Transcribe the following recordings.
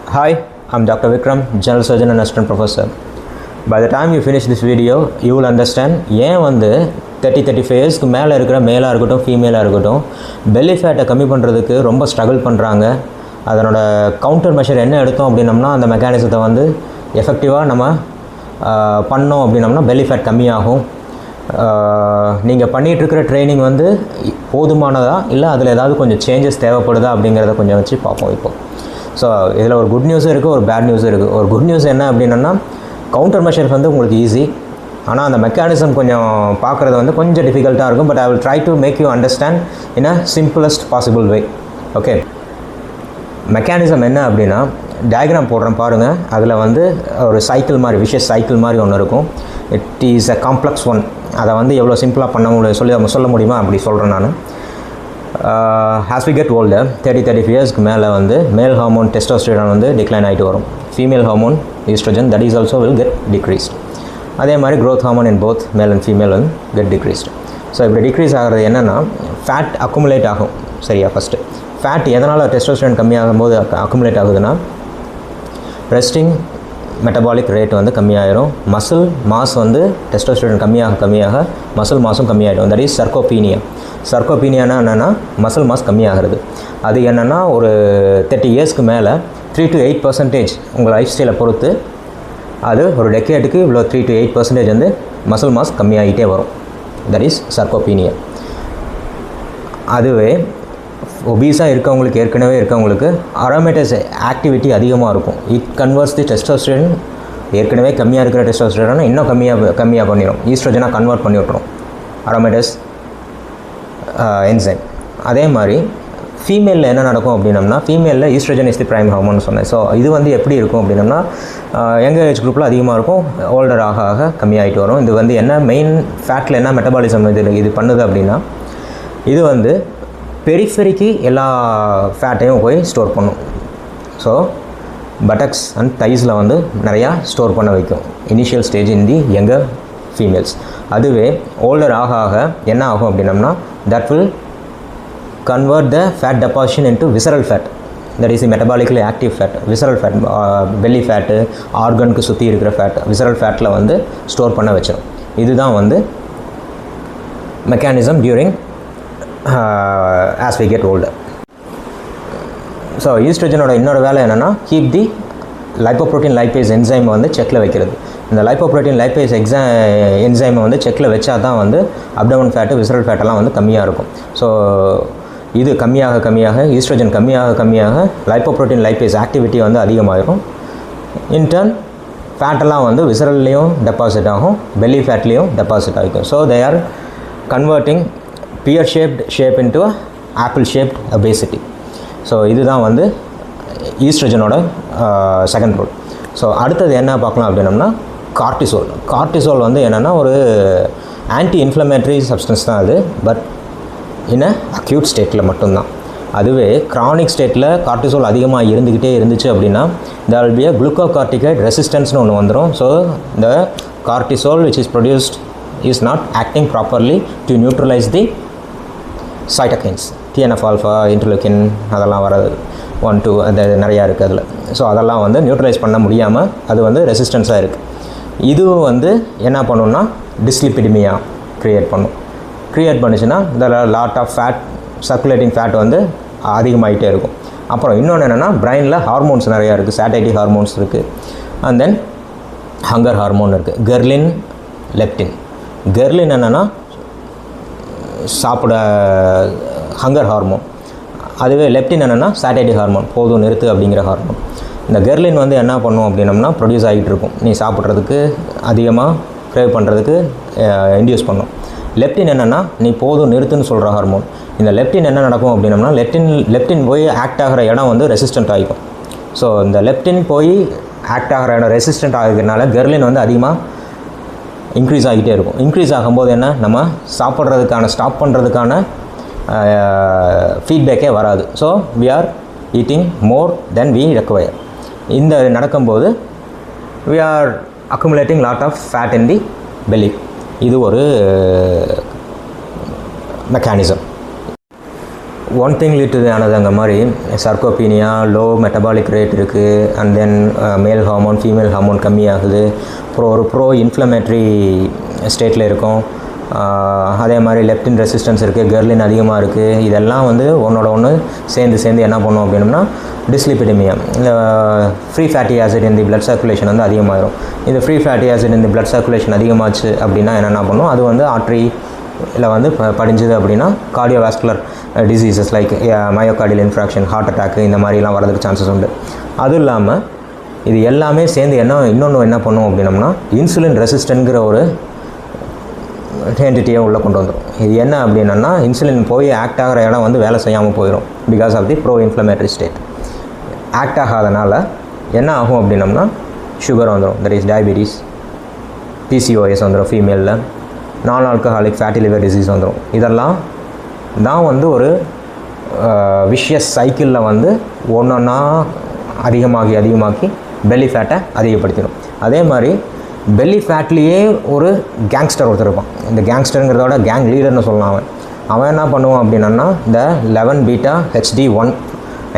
Hi, I'm Dr. Vikram, General Surgeon and Assistant Professor. By the time you finish this video, you will understand ஏன் வந்து 30-35 இயர்ஸ்க்கு மேலே இருக்கிற மேலாக இருக்கட்டும் ஃபீமேலாக இருக்கட்டும் பெல்லி ஃபேட்டை கம்மி பண்ணுறதுக்கு ரொம்ப ஸ்ட்ரகிள் பண்ணுறாங்க. அதனோட கவுண்டர் மெஷர் என்ன எடுத்தோம் அப்படின்னம்னா அந்த மெக்கானிசத்தை வந்து எஃபெக்டிவாக நம்ம பண்ணோம் அப்படின்னம்னா பெல்லி ஃபேட் கம்மியாகும். நீங்கள் பண்ணிகிட்ருக்கிற ட்ரைனிங் வந்து போதுமானதா இல்லை அதில் ஏதாவது கொஞ்சம் சேஞ்சஸ் தேவைப்படுதா அப்படிங்கிறத கொஞ்சம் வச்சு பார்ப்போம் இப்போது. ஸோ இதில் ஒரு குட் நியூஸும் இருக்குது, ஒரு பேட் நியூஸும் இருக்குது. ஒரு குட் நியூஸ் என்ன அப்படின்னா கவுண்டர் மெஷர்ஸ் வந்து உங்களுக்கு ஈஸி, ஆனால் அந்த மெக்கானிசம் கொஞ்சம் பார்க்குறது வந்து கொஞ்சம் டிஃபிகல்ட்டாக இருக்கும். But I will try to make you understand in a simplest possible way. Okay, mechanism என்ன அப்படின்னா டயக்ராம் போடுறேன் பாருங்கள். அதில் வந்து ஒரு சைக்கிள் மாதிரி விஷஸ் சைக்கிள் மாதிரி ஒன்று இருக்கும். It is a complex one. அதை வந்து எவ்வளோ சிம்பிளாக பண்ண சொல்ல முடியுமா அப்படி சொல்கிறேன் நான். as we get older 30-35 இயர்ஸ்க்கு மேலே வந்து மேல் ஹார்மோன் டெஸ்டோஸ்டெரான் வந்து டிக்ளைன் ஆகிட்டு வரும். Female hormone oestrogen that is also will get decreased. அதே மாதிரி growth hormone in both male and female will get decreased. So இப்படி டிக்ரீஸ் ஆகிறது என்னென்னா ஃபேட் அக்குமுலேட் ஆகும். சரியா? ஃபஸ்ட்டு ஃபேட் எதனால் டெஸ்டோஸ்டெரான் கம்மியாகும் போது அக்குமுலேட் ஆகுதுன்னா ரெஸ்டிங் மெட்டபாலிக் ரேட் வந்து கம்மியாயிரும். மசில் மாஸ் வந்து டெஸ்டோஸ்டெரான் கம்மியாக மசில் மாஸும் கம்மியாகிடும். That is sarcopenia. சர்கோபீனியானா என்னென்னா மசில் மாஸ் கம்மியாகிறது. அது என்னென்னா ஒரு 30 இயர்ஸ்க்கு மேலே 3 to 8% உங்கள் லைஃப் ஸ்டைலை பொறுத்து அது ஒரு டெக்கேட்டுக்கு இவ்வளோ 3 to 8% வந்து மசில் மாஸ் கம்மியாகிட்டே வரும். That is sarcopenia. அதுவே ஒபீஸாக இருக்கவங்களுக்கு ஏற்கனவே இருக்கவங்களுக்கு அரோமேட்டஸ் ஆக்டிவிட்டி அதிகமாக இருக்கும். It converts the testosterone. ஏற்கனவே கம்மியாக இருக்கிற டெஸ்டோஸ்டெரானை இன்னும் கம்மியாக பண்ணிடும். ஈஸ்ட்ரோஜனாக கன்வெர்ட் பண்ணி விட்ரும் அரோமேட்டஸ் என்சைம். அதே மாதிரி ஃபீமேலில் என்ன நடக்கும் அப்படின்னம்னா ஃபீமேலில் estrogen is the prime hormone சொன்னேன். ஸோ இது வந்து எப்படி இருக்கும் அப்படின்னம்னா யங்கர் ஏஜ் குரூப்பில் அதிகமாக இருக்கும், ஓல்டர் ஆக கம்மியாகிட்டு வரும். இது வந்து என்ன மெயின் ஃபேட்டில் என்ன மெட்டபாலிசம் இது பண்ணுது அப்படின்னா இது வந்து பெரிஃபெரிக்கு எல்லா ஃபேட்டையும் போய் ஸ்டோர் பண்ணும். ஸோ பட்டக்ஸ் அண்ட் தைஸில் வந்து நிறையா ஸ்டோர் பண்ண வைக்கும் initial stage in the younger females. அதுவே ஓல்டர் ஆக என்ன ஆகும் அப்படின்னம்னா that will convert the fat deposition into visceral fat. That is metabolically active fat. Visceral fat belly fat ஆர்கனுக்கு சுற்றி இருக்கிற ஃபேட் விசரல் ஃபேட்டில் வந்து ஸ்டோர் பண்ண வச்சிடும். இதுதான் வந்து mechanism during as we get older. So ஈஸ்ட்ரோஜனோட இன்னொரு வேலை என்னென்னா கீப் தி லைப்போப்ரோட்டீன் லைப்பேஸ் என்சைமை வந்து செக்கில் வைக்கிறது. இந்த லைப்போப்ரோட்டீன் லைப்பேஸ் என்சைமை வந்து செக்கில் வச்சா தான் வந்து அப்டமன் ஃபேட்டு விசரல் ஃபேட்டெல்லாம் வந்து கம்மியாக இருக்கும். ஸோ இது கம்மியாக ஈஸ்ட்ரோஜன் கம்மியாக லைப்போப்ரோட்டீன் லைப்பேஸ் ஆக்டிவிட்டி வந்து அதிகமாகிடும். இன்டர்ன் ஃபேட்டெல்லாம் வந்து விசரல்லையும் டெபாசிட் ஆகும், பெல்லி ஃபேட்லேயும் டெபாசிட் ஆகிக்கும். So they are converting pear shaped shape into a apple shaped obesity. So இதுதான் வந்து ஈஸ்ட்ரோஜனோட செகண்ட் ரோல். ஸோ அடுத்தது என்ன பார்க்கலாம் அப்படின்னம்னா கார்டிசோல். கார்டிசோல் வந்து என்னென்னா ஒரு ஆன்டி இன்ஃப்ளமேட்டரி சப்ஸ்டன்ஸ் தான் அது, பட் இன் அக்யூட் ஸ்டேட்டில் மட்டும்தான். அதுவே க்ரானிக் ஸ்டேட்டில் கார்டிசோல் அதிகமாக இருந்துச்சு அப்படின்னா there will be a glucocorticoid ரெசிஸ்டன்ஸ்னு ஒன்று வந்துடும். So the cortisol which is produced is not acting properly to neutralize the cytokines, TNF alpha, interleukin, அதெல்லாம் வராது 1, 2 அது நிறையா இருக்குது அதில். ஸோ அதெல்லாம் வந்து நியூட்ரலைஸ் பண்ண முடியாமல் அது வந்து ரெசிஸ்டன்ஸாக இருக்குது. இதுவும் வந்து என்ன பண்ணுன்னா டிஸ்லிபிடிமியா க்ரியேட் பண்ணுச்சுன்னா இந்த lot of fat circulating fat வந்து அதிகமாகிட்டே இருக்கும். அப்புறம் இன்னொன்று என்னென்னா பிரெயினில் ஹார்மோன்ஸ் நிறையா இருக்குது. சேட்டைட்டி ஹார்மோன்ஸ் இருக்குது, அண்ட் தென் ஹங்கர் ஹார்மோன் இருக்குது, கெர்லின், லெப்டின். கெர்லின் என்னென்னா சாப்பிட ஹங்கர் ஹார்மோன். அதுவே லெப்டின் என்னென்னா சாட்டிட்டி ஹார்மோன், போதும் நிறுத்து அப்படிங்கிற ஹார்மோன். இந்த கெர்லின் வந்து என்ன பண்ணும் அப்படின்னம்னா ப்ரொடியூஸ் ஆகிட்டு இருக்கும், நீ சாப்பிட்றதுக்கு அதிகமாக க்ரேவ் பண்ணுறதுக்கு இன்டியூஸ் பண்ணும். லெப்டின் என்னென்னா நீ போதும் நிறுத்துன்னு சொல்கிற ஹார்மோன். இந்த லெப்டின் என்ன நடக்கும் அப்படின்னம்னா லெப்டின் போய் ஆக்ட் ஆகிற இடம் வந்து ரெசிஸ்டண்ட் ஆகிக்கும். ஸோ இந்த லெப்டின் போய் ஆக்ட் ஆகிற இடம் ரெசிஸ்டண்ட் ஆகிறதுனால கெர்லின் வந்து அதிகமாக இன்க்ரீஸ் ஆகிட்டே இருக்கும். இன்க்ரீஸ் ஆகும்போது என்ன நம்ம ஸ்டாப் பண்ணுறதுக்கான ஃபீட்பேக்கே வராது. So we are eating more then we require. இந்த நடக்கும்போது we are accumulating lot of fat in the belly. இது ஒரு mechanism. One thing lead to ஆனதுங்க மாதிரி சர்க்கோபீனியா, லோ மெட்டபாலிக் ரேட் இருக்குது, and then male hormone female hormone கம்மியாகுது, ஒரு bro inflammatory ஸ்டேட்டில் இருக்கும். அதே மாதிரி லெப்டின் ரெசிஸ்டன்ஸ் இருக்குது, கெர்லின் அதிகமாக இருக்குது. இதெல்லாம் வந்து ஒன்றோட ஒன்று சேர்ந்து என்ன பண்ணும் அப்படின்னம்னா டிஸ்லிபிடமியா, இந்த ஃப்ரீ ஃபேட்டி ஆசிட் இந்த பிளட் சர்க்குலேஷன் வந்து அதிகமாகிடும். இந்த ஃப்ரீ ஃபேட்டி ஆசிட் இந்த பிளட் சர்க்குலேஷன் அதிகமாச்சு அப்படின்னா என்னென்ன பண்ணும், அது வந்து ஆர்ட்ரியில் வந்து படிஞ்சுது அப்படின்னா cardiovascular diseases like myocardial infarction, heart attack இந்த மாதிரிலாம் வரதுக்கு சான்சஸ் உண்டு. அதுவும் இல்லாமல் இது எல்லாமே சேர்ந்து இன்னொன்று என்ன பண்ணும் அப்படின்னம்னா இன்சுலின் ரெசிஸ்டன்ட்ங்கிற ஒரு என்டிட்டியை உள்ளே கொண்டு வந்துடும். இது என்ன அப்படின்னா இன்சுலின் போய் ஆக்ட் ஆகிற இடம் வந்து வேலை செய்யாமல் போயிடும். Because of the pro inflammatory state. Act ஆகாதனால என்ன ஆகும் அப்படின்னம்னா சுகர் வந்துடும், தட் இஸ் டயபிட்டிஸ், பிசிஓஎஸ் வந்துடும் ஃபீமேலில், நான் ஆல்கஹாலிக் ஃபேட்டி லிவர் டிசீஸ் வந்துடும். இதெல்லாம் தான் வந்து ஒரு விஷியஸ் சைக்கிளில் வந்து ஒன்றொன்னா அதிகமாக்கி பெல்லி ஃபேட்டை அதிகப்படுத்திடும். அதே மாதிரி பெல்லி ஃபேட்லேயே ஒரு கேங்ஸ்டர் ஒருத்தர் இருப்பான். இந்த கேங்ஸ்டருங்கிறதோட கேங் லீடர்னு சொல்லலாம். அவன் என்ன பண்ணுவான் அப்படின்னா இந்த 11-beta-HD1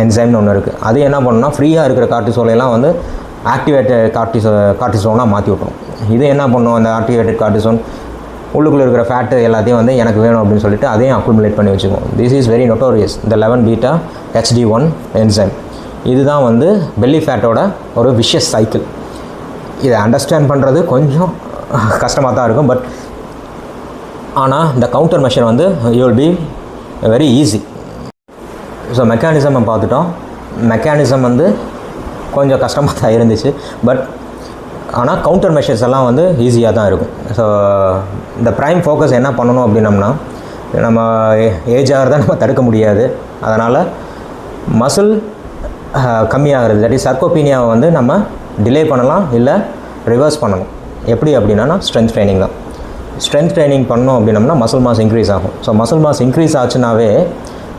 என்சைம்னு ஒன்று இருக்குது. அது என்ன பண்ணுன்னா ஃப்ரீயாக இருக்கிற கார்டிசோலையெல்லாம் வந்து ஆக்டிவேட்டட் கார்டிசோனாக மாற்றி விட்டுரும். இது என்ன பண்ணும், அந்த ஆக்டிவேட்டட் கார்டிசோன் உள்ளுக்குள்ளே இருக்கிற ஃபேட்டு எல்லாத்தையும் வந்து எனக்கு வேணும் அப்படின்னு சொல்லிட்டு அதையும் அக்குமுலேட் பண்ணி வச்சுக்குவோம். திஸ் இஸ் வெரி நோட்டோரியஸ், இந்த 11-beta-HD1 என்சைம். இதுதான் வந்து பெல்லி ஃபேட்டோட ஒரு விஷியஸ் சைக்கிள். இதை அண்டர்ஸ்டாண்ட் பண்ணுறது கொஞ்சம் கஷ்டமாக தான் இருக்கும். பட் ஆனால் இந்த கவுண்டர் மெஷர் வந்து you will be very easy. So mechanism பார்த்துட்டோம். மெக்கானிசம் வந்து கொஞ்சம் கஷ்டமாக தான் இருந்துச்சு. பட் ஆனால் கவுண்டர் மெஷர்ஸ் எல்லாம் வந்து ஈஸியாக தான் இருக்கும். ஸோ இந்த ப்ரைம் ஃபோக்கஸ் என்ன பண்ணணும் அப்படின்னம்னா, நம்ம ஏஜ் ஆகிறத நம்ம தடுக்க முடியாது. அதனால் மசில் கம்மியாகிறது, இல்லாட்டி சர்க்கோபீனியாவை வந்து நம்ம டிலே பண்ணலாம், இல்லை ரிவர்ஸ் பண்ணணும். எப்படி அப்படின்னா ஸ்ட்ரென்த் ட்ரைனிங் தான். ஸ்ட்ரென்த் ட்ரைனிங் பண்ணோம் அப்படின்னம்னா மசில் மாஸ் இன்க்ரீஸ் ஆகும். ஸோ மசில் மாஸ் இன்க்ரீஸ் ஆச்சுனாவே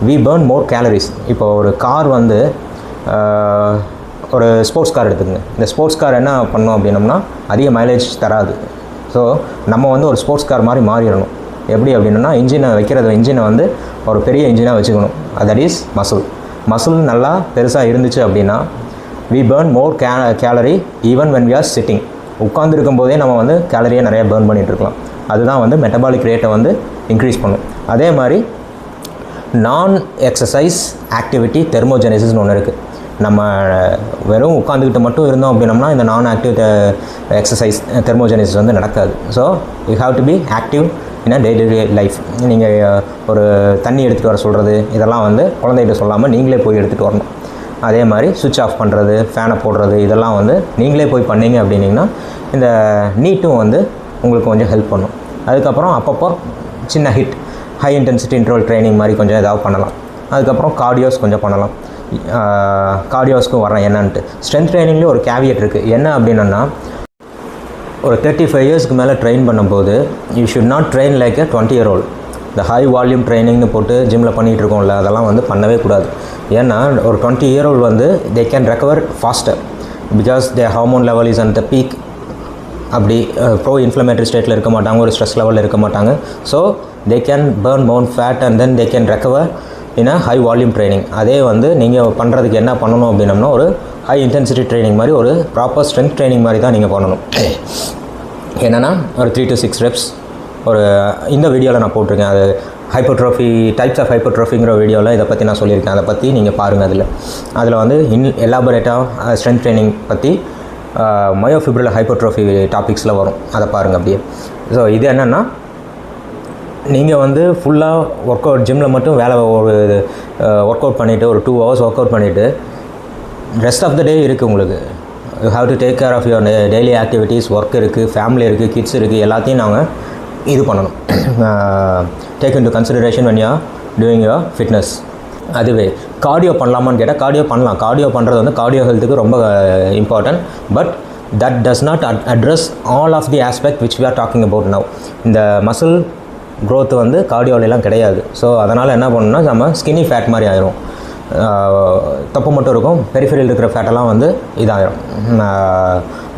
வி பர்ன் மோர் கேலரிஸ். இப்போ ஒரு கார் வந்து ஒரு ஸ்போர்ட்ஸ் கார் எடுத்துக்கங்க. இந்த ஸ்போர்ட்ஸ் கார் என்ன பண்ணோம் அப்படின்னம்னா அதிக மைலேஜ் தராது. ஸோ நம்ம வந்து ஒரு ஸ்போர்ட்ஸ் கார் மாதிரி மாறிடணும். எப்படி அப்படின்னா இன்ஜினை வந்து ஒரு பெரிய இன்ஜினாக வச்சுக்கணும். தட் இஸ் மசில் நல்லா பெருசாக இருந்துச்சு அப்படின்னா we burn more calorie even when we are sitting. உட்காந்துருக்கும் போதே நம்ம வந்து கேலரியை நிறைய பேர்ன் பண்ணிகிட்ருக்கலாம். அதுதான் வந்து மெட்டபாலிக் ரேட்டை வந்து இன்க்ரீஸ் பண்ணும். அதே மாதிரி நான் எக்ஸசைஸ் ஆக்டிவிட்டி தெர்மோஜெனிசிஸ்னு ஒன்று இருக்குது. நம்ம வெறும் உட்காந்துக்கிட்டு மட்டும் இருந்தோம் அப்படின்னம்னா இந்த நான் ஆக்டிவ் எக்ஸசைஸ் தெர்மோஜெனிசிஸ் வந்து நடக்காது. So you have to be active in a daily life. நீங்கள் ஒரு தண்ணி எடுத்துகிட்டு வர சொல்கிறது இதெல்லாம் வந்து குழந்தைகிட்ட சொல்லாமல் நீங்களே போய் எடுத்துகிட்டு வரணும். அதே மாதிரி சுவிட்ச் ஆஃப் பண்ணுறது, ஃபேனை போடுறது இதெல்லாம் வந்து நீங்களே போய் பண்ணிங்க அப்படின்னிங்கன்னா இந்த நீட்டும் வந்து உங்களுக்கு கொஞ்சம் ஹெல்ப் பண்ணும். அதுக்கப்புறம் அப்பப்போ சின்ன ஹை இன்டென்சிட்டி இன்டர்வல் ட்ரைனிங் மாதிரி கொஞ்சம் ஏதாவது பண்ணலாம். அதுக்கப்புறம் கார்டியோஸ் கொஞ்சம் பண்ணலாம். கார்டியோஸ்க்கும் வரேன் என்னன்ட்டு. ஸ்ட்ரென்த் ட்ரைனிங்லேயும் ஒரு கேவியட் இருக்குது. என்ன அப்படின்னா ஒரு 35 இயர்ஸ்க்கு மேலே ட்ரெயின் பண்ணும்போது you should not train like a 20-year-old. இந்த ஹை வால்யூம் ட்ரைனிங்னு போட்டு ஜிம்மில் பண்ணிகிட்டு இருக்கோம்ல, அதெல்லாம் வந்து பண்ணவே கூடாது. ஏன்னா ஒரு 20-year-old வந்து they can recover faster because they hormone level is and the peak. அப்படி ப்ரோ இன்ஃப்ளமேட்டரி ஸ்டேட்டில் இருக்க மாட்டாங்க, ஒரு ஸ்ட்ரெஸ் லெவலில் இருக்க மாட்டாங்க. So they can burn more fat and then they can recover in a high volume training. அதே வந்து நீங்கள் பண்ணுறதுக்கு என்ன பண்ணணும் அப்படின்னம்னா ஒரு ஹை இன்டென்சிட்டி ட்ரைனிங் மாதிரி ஒரு ப்ராப்பர் ஸ்ட்ரென்த் ட்ரைனிங் மாதிரி தான் நீங்கள் பண்ணணும். என்னென்னா ஒரு 3 to 6 reps ஒரு இந்த வீடியோவில் நான் போட்டிருக்கேன். அது ஹைப்போட்ரோஃபி டைப்ஸ் ஆஃப் ஹைப்போட்ரோஃபிங்கிற வீடியோவில் இதை பற்றி நான் சொல்லியிருக்கேன். அதை பற்றி நீங்கள் பாருங்கள். அதில் வந்து எலாபரேட்டாக ஸ்ட்ரென்த் ட்ரைனிங் பற்றி மயோஃபிப்ரில் ஹைப்போட்ரோஃபி டாபிக்ஸில் வரும். அதை பாருங்கள் அப்படியே. ஸோ இது என்னென்னா நீங்கள் வந்து ஃபுல்லாக ஒர்க் அவுட் ஜிம்மில் மட்டும் ஒரு ஒர்க் அவுட் பண்ணிவிட்டு ஒரு 2 hours ஒர்க் அவுட் பண்ணிவிட்டு ரெஸ்ட் ஆஃப் த டே இருக்குது உங்களுக்கு. You have to take care of your daily activities. Work இருக்குது, ஃபேமிலி இருக்குது, கிட்ஸ் இருக்குது, எல்லாத்தையும் நாங்கள் இது பண்ணணும். Take in to consideration when you are doing your fitness. அதுவே கார்டியோ பண்ணலாமான்னு கேட்டால் கார்டியோ பண்ணலாம். கார்டியோ பண்ணுறது வந்து கார்டியோ ஹெல்த்துக்கு ரொம்ப important. But that does not address all of the aspect which we are talking about now. இந்த மசில் க்ரோத் வந்து கார்டியோலாம் கிடையாது. ஸோ அதனால் என்ன பண்ணணும்னா நம்ம ஸ்கின்னி ஃபேட் மாதிரி ஆயிரும். தொப்பை மட்டும் இருக்கும், பெரிஃபெரியல் இருக்கிற ஃபேட்டெல்லாம் வந்து இதாகிடும்,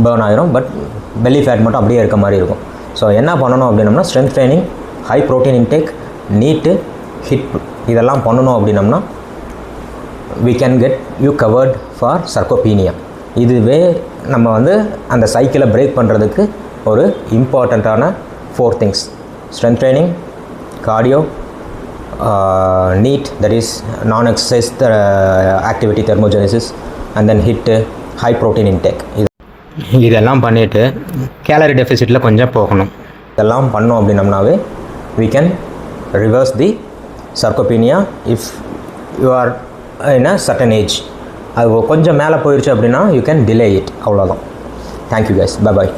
பேர்ன் ஆகிரும். பட் பெல்லி ஃபேட் மட்டும் அப்படியே இருக்க மாதிரி இருக்கும். ஸோ என்ன பண்ணணும் அப்படின்னம்னா strength training, high protein intake, NEAT, HIIT இதெல்லாம் பண்ணணும் அப்படின்னம்னா we can get you covered for sarcopenia. இதுவே நம்ம வந்து அந்த சைக்கிளை பிரேக் பண்ணுறதுக்கு ஒரு இம்பார்ட்டண்ட்டான 4 things: strength training, cardio, NEAT, that is non-exercise activity thermogenesis, and then HIIT, high protein intake. இதெல்லாம் பண்ணிவிட்டு கேலரி டெஃபிசிட்டில் கொஞ்சம் போகணும். இதெல்லாம் பண்ணோம் அப்படின்னம்னாவே we can reverse the sarcopenia if you are in a certain age. அது கொஞ்சம் மேலே போயிடுச்சு அப்படின்னா you can delay it. அவ்வளோதான். Thank you guys. Bye bye.